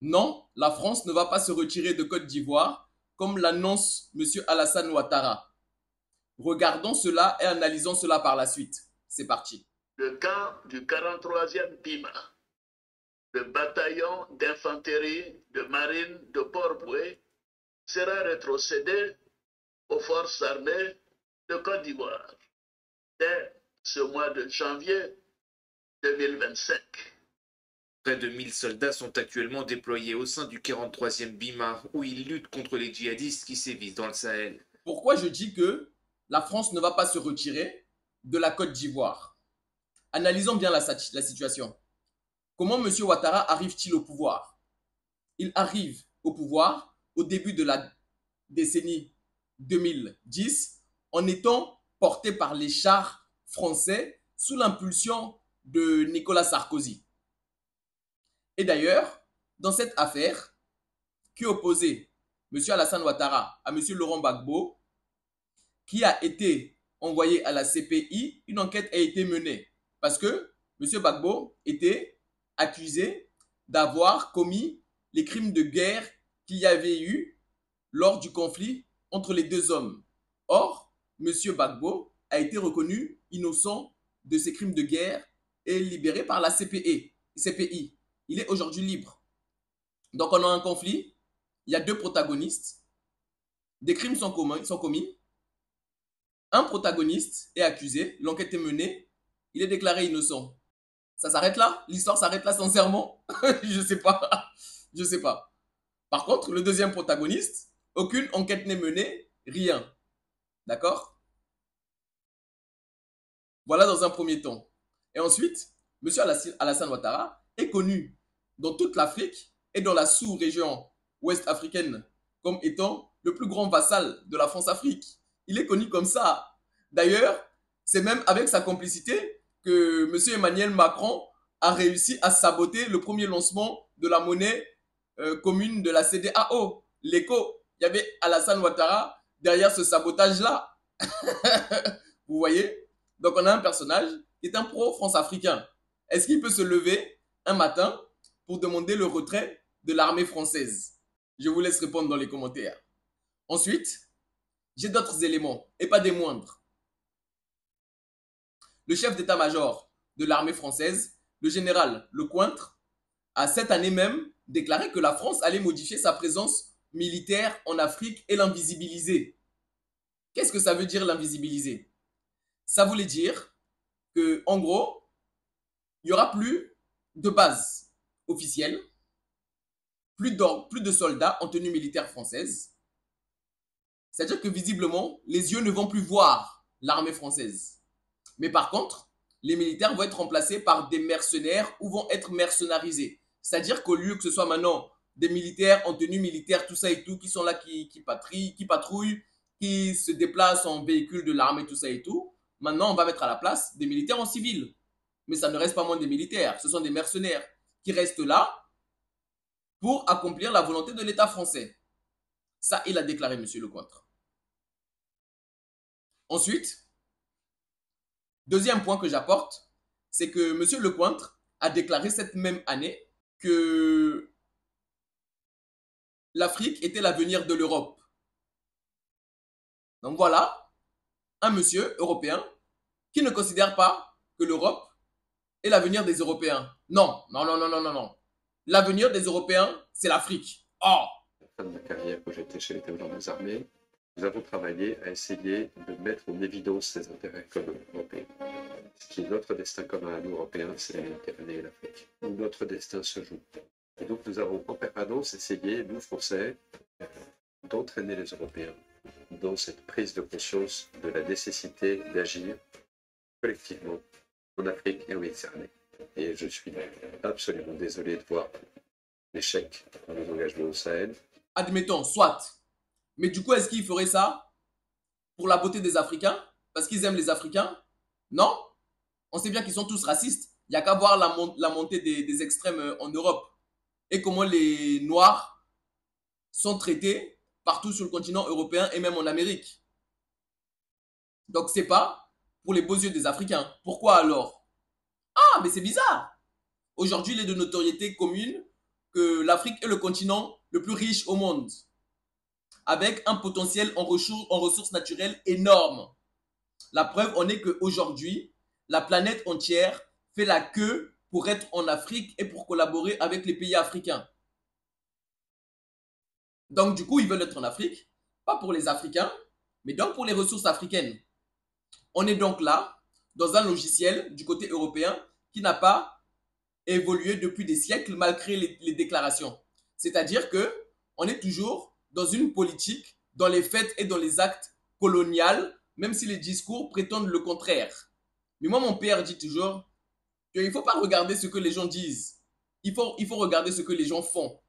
Non, la France ne va pas se retirer de Côte d'Ivoire, comme l'annonce M. Alassane Ouattara. Regardons cela et analysons cela par la suite. C'est parti. Le camp du 43e BIMA, le bataillon d'infanterie de marine de Port-Boué, sera rétrocédé aux forces armées de Côte d'Ivoire dès ce mois de janvier 2025. Près de 1000 soldats sont actuellement déployés au sein du 43e BIMA, où ils luttent contre les djihadistes qui sévissent dans le Sahel. Pourquoi je dis que la France ne va pas se retirer de la Côte d'Ivoire? Analysons bien la situation. Comment M. Ouattara arrive-t-il au pouvoir? Il arrive au pouvoir au début de la décennie 2010 en étant porté par les chars français sous l'impulsion de Nicolas Sarkozy. Et d'ailleurs, dans cette affaire qui opposait M. Alassane Ouattara à M. Laurent Gbagbo, qui a été envoyé à la CPI, une enquête a été menée parce que M. Gbagbo était accusé d'avoir commis les crimes de guerre qu'il y avait eu lors du conflit entre les deux hommes. Or, M. Gbagbo a été reconnu innocent de ces crimes de guerre et libéré par la CPI. Il est aujourd'hui libre. Donc, on a un conflit. Il y a deux protagonistes. Des crimes sont commis. Un protagoniste est accusé. L'enquête est menée. Il est déclaré innocent. Ça s'arrête là? L'histoire s'arrête là, sincèrement? Je sais pas. Je sais pas. Par contre, le deuxième protagoniste, aucune enquête n'est menée, rien. D'accord? Voilà dans un premier temps. Et ensuite, M. Alassane Ouattara est connu dans toute l'Afrique et dans la sous-région ouest africaine comme étant le plus grand vassal de la France-Afrique. Il est connu comme ça. D'ailleurs, c'est même avec sa complicité que M. Emmanuel Macron a réussi à saboter le premier lancement de la monnaie commune de la CEDEAO, l'ECO. Il y avait Alassane Ouattara derrière ce sabotage-là. Vous voyez? Donc on a un personnage qui est un pro-France-africain. Est-ce qu'il peut se lever un matin pour demander le retrait de l'armée française? Je vous laisse répondre dans les commentaires. Ensuite, j'ai d'autres éléments, et pas des moindres. Le chef d'état-major de l'armée française, le général Lecointre, a cette année même déclaré que la France allait modifier sa présence militaire en Afrique et l'invisibiliser. Qu'est-ce que ça veut dire l'invisibiliser? Ça voulait dire que, en gros, il n'y aura plus de base officielle, plus de soldats en tenue militaire française. C'est-à-dire que visiblement, les yeux ne vont plus voir l'armée française. Mais par contre, les militaires vont être remplacés par des mercenaires ou vont être mercenarisés. C'est-à-dire qu'au lieu que ce soit maintenant des militaires en tenue militaire, tout ça et tout, qui sont là, qui patrouillent, qui se déplacent en véhicule de l'armée, tout ça et tout, maintenant on va mettre à la place des militaires en civil. Mais ça ne reste pas moins des militaires, ce sont des mercenaires qui restent là pour accomplir la volonté de l'État français. Ça, il a déclaré, M. Lecointre. Ensuite, deuxième point que j'apporte, c'est que M. Lecointre a déclaré cette même année que l'Afrique était l'avenir de l'Europe. Donc voilà, un monsieur européen qui ne considère pas que l'Europe est l'avenir des Européens. Non, non, non, non, non, non, non. L'avenir des Européens, c'est l'Afrique. Oh! À la fin de ma carrière, quand j'étais chez l'état-major des armées, nous avons travaillé à essayer de mettre en évidence ces intérêts communs européens. Ce qui est notre destin commun à nous, Européens, c'est la Méditerranée et l'Afrique, où notre destin se joue. Et donc nous avons en permanence essayé, nous Français, d'entraîner les Européens dans cette prise de conscience de la nécessité d'agir collectivement en Afrique et en Méditerranée. Et je suis absolument désolé de voir l'échec de nos engagements au Sahel. Admettons, soit. Mais du coup, est-ce qu'il ferait ça pour la beauté des Africains? Parce qu'ils aiment les Africains? Non. On sait bien qu'ils sont tous racistes. Il n'y a qu'à voir la montée des extrêmes en Europe. Et comment les Noirs sont traités partout sur le continent européen et même en Amérique. Donc, c'est pas pour les beaux yeux des Africains. Pourquoi alors? Ah, mais c'est bizarre. Aujourd'hui, il est de notoriété commune que l'Afrique est le continent le plus riche au monde, avec un potentiel en ressources naturelles énorme. La preuve en est qu'aujourd'hui, la planète entière fait la queue pour être en Afrique et pour collaborer avec les pays africains. Donc, du coup, ils veulent être en Afrique, pas pour les Africains, mais donc pour les ressources africaines. On est donc là, dans un logiciel du côté européen qui n'a pas évolué depuis des siècles malgré les déclarations. C'est-à-dire qu'on est toujours dans une politique, dans les faits et dans les actes coloniales, même si les discours prétendent le contraire. Mais moi, mon père dit toujours qu'il ne faut pas regarder ce que les gens disent. Il faut regarder ce que les gens font.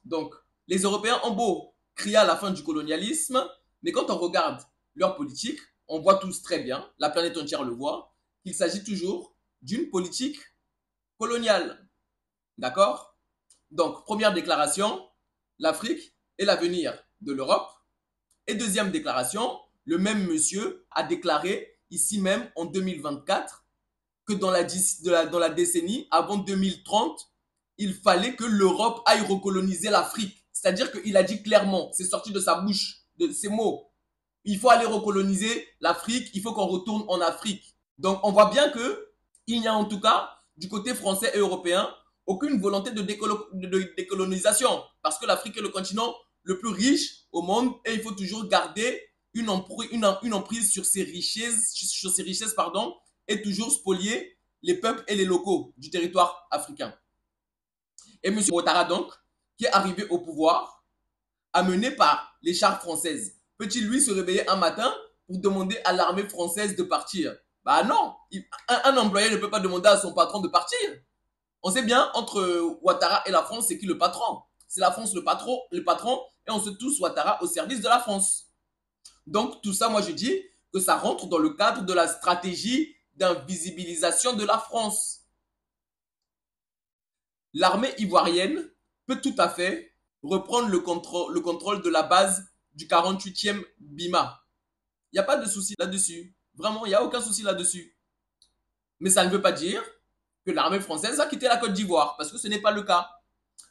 Donc, les Européens ont beau crier à la fin du colonialisme, mais quand on regarde leur politique, on voit tous très bien, la planète entière le voit, qu'il s'agit toujours d'une politique coloniale. D'accord? Donc, première déclaration, l'Afrique est l'avenir de l'Europe. Et deuxième déclaration, le même monsieur a déclaré ici même en 2024 que dans la décennie avant 2030, il fallait que l'Europe aille recoloniser l'Afrique. C'est-à-dire qu'il a dit clairement, c'est sorti de sa bouche, de ses mots. Il faut aller recoloniser l'Afrique, il faut qu'on retourne en Afrique. Donc on voit bien qu'il n'y a en tout cas, du côté français et européen, aucune volonté de décolonisation. Parce que l'Afrique est le continent le plus riche au monde et il faut toujours garder une emprise sur ses richesses, et toujours spolier les peuples et les locaux du territoire africain. Et M. Ouattara, donc, qui est arrivé au pouvoir, amené par les chars françaises, peut-il lui se réveiller un matin pour demander à l'armée française de partir? Bah non, un employé ne peut pas demander à son patron de partir. On sait bien, entre Ouattara et la France, c'est qui le patron? C'est la France le patron, et on se tous Ouattara au service de la France. Donc tout ça, moi je dis que ça rentre dans le cadre de la stratégie d'invisibilisation de la France. L'armée ivoirienne peut tout à fait reprendre le contrôle de la base du 48e BIMA. Il n'y a pas de souci là-dessus. Vraiment, il n'y a aucun souci là-dessus. Mais ça ne veut pas dire que l'armée française va quitter la Côte d'Ivoire, parce que ce n'est pas le cas.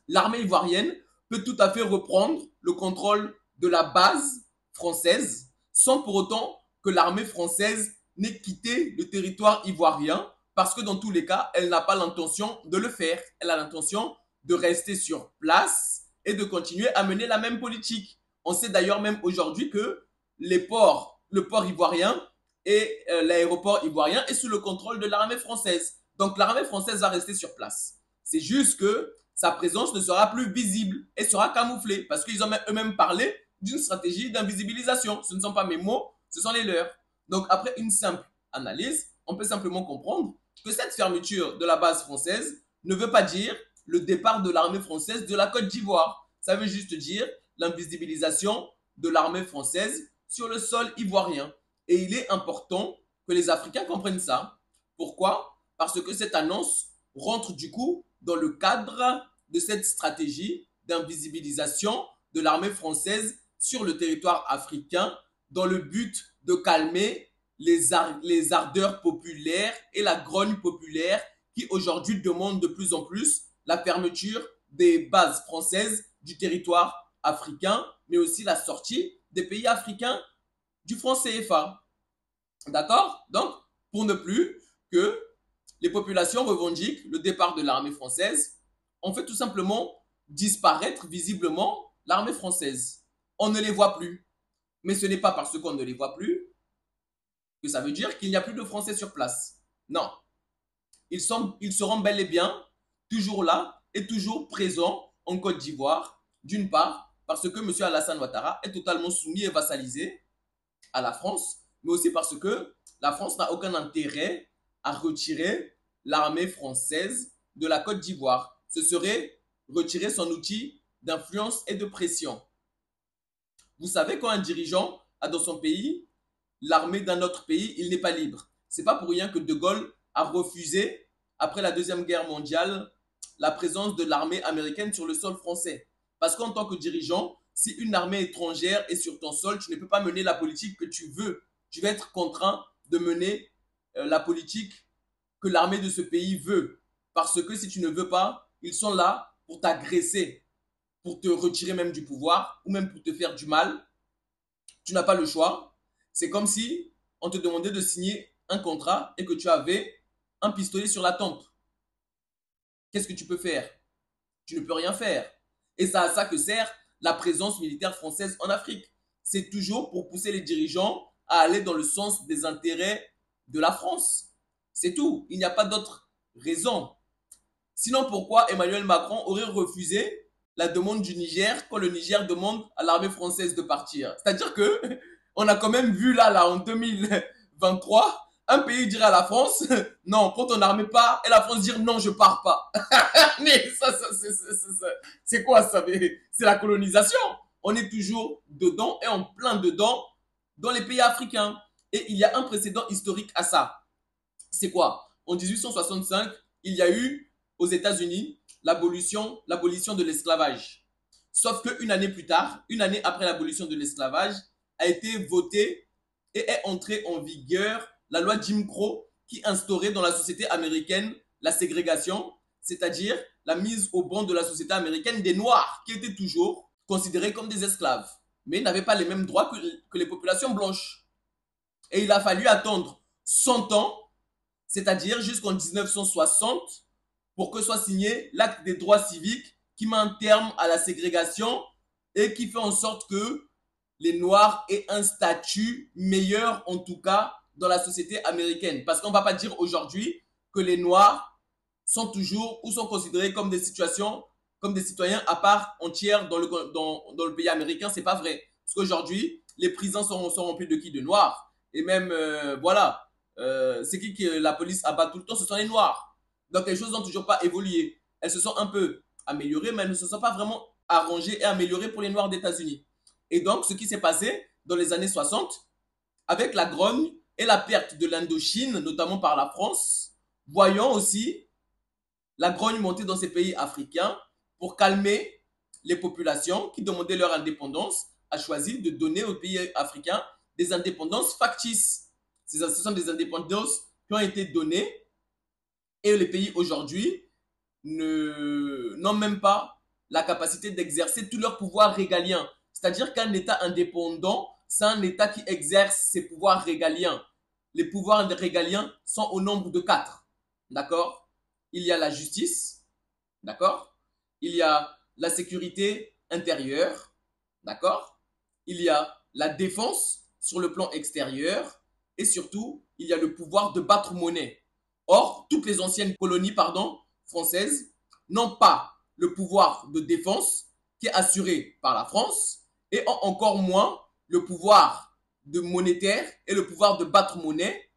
L'armée ivoirienne peut tout à fait reprendre le contrôle de la base française, sans pour autant que l'armée française n'ait quitté le territoire ivoirien, parce que dans tous les cas, elle n'a pas l'intention de le faire. Elle a l'intention de rester sur place et de continuer à mener la même politique. On sait d'ailleurs même aujourd'hui que le port ivoirien et l'aéroport ivoirien est sous le contrôle de l'armée française. Donc l'armée française va rester sur place. C'est juste que sa présence ne sera plus visible et sera camouflée parce qu'ils ont eux-mêmes parlé d'une stratégie d'invisibilisation. Ce ne sont pas mes mots, ce sont les leurs. Donc après une simple analyse, on peut simplement comprendre que cette fermeture de la base française ne veut pas dire le départ de l'armée française de la Côte d'Ivoire. Ça veut juste dire l'invisibilisation de l'armée française sur le sol ivoirien. Et il est important que les Africains comprennent ça. Pourquoi? Parce que cette annonce rentre du coup dans le cadre de cette stratégie d'invisibilisation de l'armée française sur le territoire africain dans le but de calmer les ardeurs populaires et la grogne populaire qui aujourd'hui demandent de plus en plus la fermeture des bases françaises du territoire africain, mais aussi la sortie des pays africains du franc CFA. D'accord? Donc, pour ne plus que les populations revendiquent le départ de l'armée française, on fait tout simplement disparaître visiblement l'armée française. On ne les voit plus. Mais ce n'est pas parce qu'on ne les voit plus que ça veut dire qu'il n'y a plus de Français sur place. Non. Ils seront bel et bien toujours là et toujours présents en Côte d'Ivoire, d'une part, parce que M. Alassane Ouattara est totalement soumis et vassalisé à la France, mais aussi parce que la France n'a aucun intérêt à retirer l'armée française de la Côte d'Ivoire. Ce serait retirer son outil d'influence et de pression. Vous savez, quand un dirigeant a dans son pays l'armée d'un autre pays, il n'est pas libre. Ce n'est pas pour rien que De Gaulle a refusé, après la Deuxième Guerre mondiale, la présence de l'armée américaine sur le sol français. Parce qu'en tant que dirigeant, si une armée étrangère est sur ton sol, tu ne peux pas mener la politique que tu veux. Tu vas être contraint de mener la politique que l'armée de ce pays veut. Parce que si tu ne veux pas, ils sont là pour t'agresser, pour te retirer même du pouvoir, ou même pour te faire du mal, tu n'as pas le choix. C'est comme si on te demandait de signer un contrat et que tu avais un pistolet sur la tempe. Qu'est-ce que tu peux faire? Tu ne peux rien faire. Et c'est à ça que sert la présence militaire française en Afrique. C'est toujours pour pousser les dirigeants à aller dans le sens des intérêts de la France. C'est tout. Il n'y a pas d'autre raison. Sinon, pourquoi Emmanuel Macron aurait refusé la demande du Niger quand le Niger demande à l'armée française de partir? C'est-à-dire que on a quand même vu là en 2023, un pays dire à la France, non, quand ton armée part, et la France dire non, je pars pas. Mais ça c'est quoi ça? C'est la colonisation. On est toujours dedans et en plein dedans dans les pays africains. Et il y a un précédent historique à ça. C'est quoi? En 1865, il y a eu aux États-Unis l'abolition de l'esclavage. Sauf qu'une année plus tard, une année après l'abolition de l'esclavage, a été votée et est entrée en vigueur la loi Jim Crow qui instaurait dans la société américaine la ségrégation, c'est-à-dire la mise au banc de la société américaine des Noirs qui étaient toujours considérés comme des esclaves, mais n'avaient pas les mêmes droits que les populations blanches. Et il a fallu attendre 100 ans, c'est-à-dire jusqu'en 1960, pour que soit signé l'acte des droits civiques qui met un terme à la ségrégation et qui fait en sorte que les Noirs aient un statut meilleur, en tout cas, dans la société américaine. Parce qu'on ne va pas dire aujourd'hui que les Noirs sont toujours ou sont considérés comme des situations, comme des citoyens à part entière dans le pays américain. Ce n'est pas vrai. Parce qu'aujourd'hui, les prisons sont remplies de qui? De Noirs. Et même, voilà, c'est qui que la police abat tout le temps? Ce sont les Noirs. Donc les choses n'ont toujours pas évolué. Elles se sont un peu améliorées, mais elles ne se sont pas vraiment arrangées et améliorées pour les Noirs d'États-Unis. Et donc, ce qui s'est passé dans les années 60, avec la grogne et la perte de l'Indochine, notamment par la France, voyant aussi la grogne monter dans ces pays africains pour calmer les populations qui demandaient leur indépendance, a choisi de donner aux pays africains des indépendances factices. Ce sont des indépendances qui ont été données et les pays aujourd'hui n'ont même pas la capacité d'exercer tout leur pouvoir régalien. C'est-à-dire qu'un État indépendant, c'est un État qui exerce ses pouvoirs régaliens. Les pouvoirs régaliens sont au nombre de 4. D'accord? Il y a la justice. D'accord? Il y a la sécurité intérieure. D'accord? Il y a la défense sur le plan extérieur. Et surtout, il y a le pouvoir de battre monnaie. Or, toutes les anciennes colonies françaises n'ont pas le pouvoir de défense qui est assuré par la France et ont encore moins le pouvoir de monétaire et le pouvoir de battre monnaie,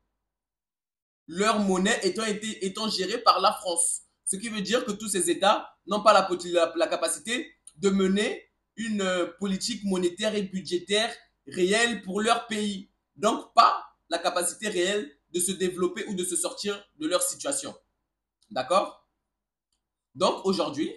leur monnaie étant gérée par la France. Ce qui veut dire que tous ces États n'ont pas la capacité de mener une politique monétaire et budgétaire réelle pour leur pays. Donc, pas la capacité réelle de se développer ou de se sortir de leur situation. D'accord? Donc, aujourd'hui,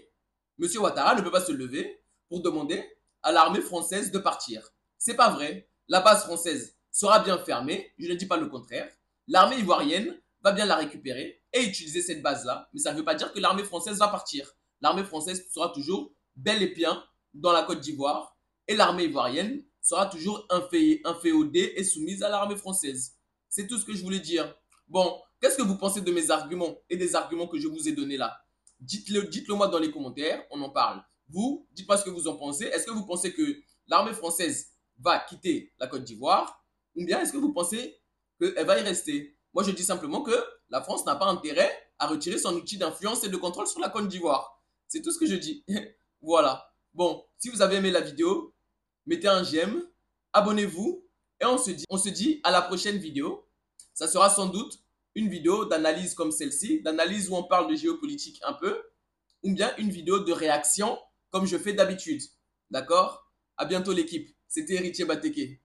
M. Ouattara ne peut pas se lever pour demander à l'armée française de partir. C'est pas vrai. La base française sera bien fermée, je ne dis pas le contraire. L'armée ivoirienne va bien la récupérer et utiliser cette base-là, mais ça ne veut pas dire que l'armée française va partir. L'armée française sera toujours bel et bien dans la Côte d'Ivoire et l'armée ivoirienne sera toujours inféodée et soumise à l'armée française. C'est tout ce que je voulais dire. Bon, qu'est-ce que vous pensez de mes arguments et des arguments que je vous ai donnés là? Dites-le moi dans les commentaires, on en parle. Vous, dites-moi ce que vous en pensez. Est-ce que vous pensez que l'armée française va quitter la Côte d'Ivoire? Ou bien est-ce que vous pensez qu'elle va y rester? Moi, je dis simplement que la France n'a pas intérêt à retirer son outil d'influence et de contrôle sur la Côte d'Ivoire. C'est tout ce que je dis. Voilà. Bon, si vous avez aimé la vidéo, mettez un j'aime, abonnez-vous et on se dit à la prochaine vidéo. Ça sera sans doute une vidéo d'analyse comme celle-ci, d'analyse où on parle de géopolitique un peu, ou bien une vidéo de réaction comme je fais d'habitude. D'accord? À bientôt l'équipe. C'était Héritier Bateke.